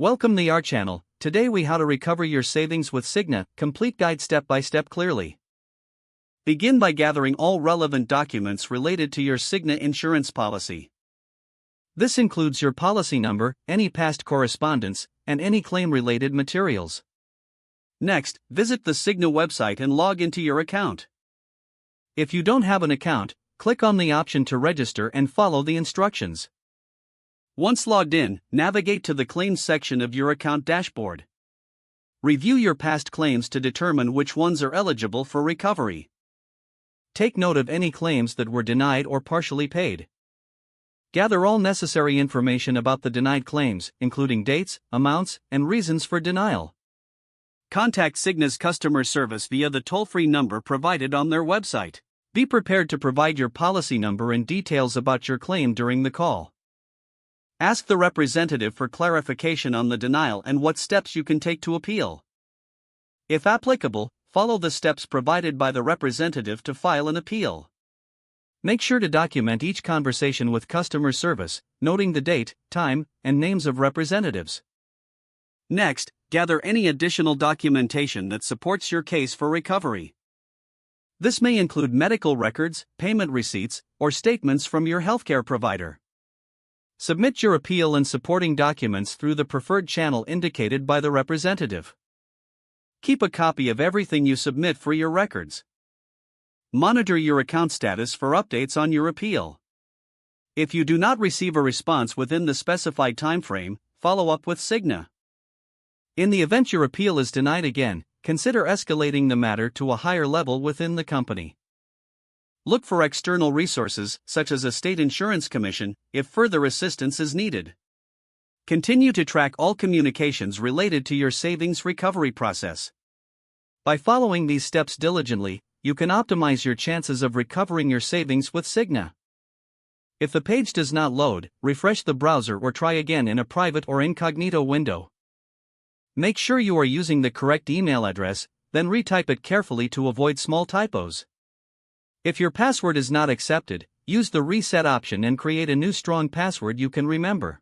Welcome to our channel. Today we how to recover your savings with Cigna, complete guide step by step clearly. Begin by gathering all relevant documents related to your Cigna insurance policy. This includes your policy number, any past correspondence, and any claim-related materials. Next, visit the Cigna website and log into your account. If you don't have an account, click on the option to register and follow the instructions. Once logged in, navigate to the Claims section of your account dashboard. Review your past claims to determine which ones are eligible for recovery. Take note of any claims that were denied or partially paid. Gather all necessary information about the denied claims, including dates, amounts, and reasons for denial. Contact Cigna's customer service via the toll-free number provided on their website. Be prepared to provide your policy number and details about your claim during the call. Ask the representative for clarification on the denial and what steps you can take to appeal. If applicable, follow the steps provided by the representative to file an appeal. Make sure to document each conversation with customer service, noting the date, time, and names of representatives. Next, gather any additional documentation that supports your case for recovery. This may include medical records, payment receipts, or statements from your healthcare provider. Submit your appeal and supporting documents through the preferred channel indicated by the representative. Keep a copy of everything you submit for your records. Monitor your account status for updates on your appeal. If you do not receive a response within the specified timeframe, follow up with Cigna. In the event your appeal is denied again, consider escalating the matter to a higher level within the company. Look for external resources, such as a state insurance commission, if further assistance is needed. Continue to track all communications related to your savings recovery process. By following these steps diligently, you can optimize your chances of recovering your savings with Cigna. If the page does not load, refresh the browser or try again in a private or incognito window. Make sure you are using the correct email address, then retype it carefully to avoid small typos. If your password is not accepted, use the reset option and create a new strong password you can remember.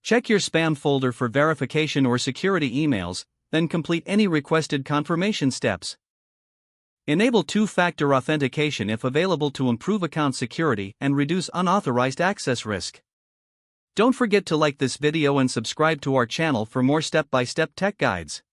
Check your spam folder for verification or security emails, then complete any requested confirmation steps. Enable two-factor authentication if available to improve account security and reduce unauthorized access risk. Don't forget to like this video and subscribe to our channel for more step-by-step tech guides.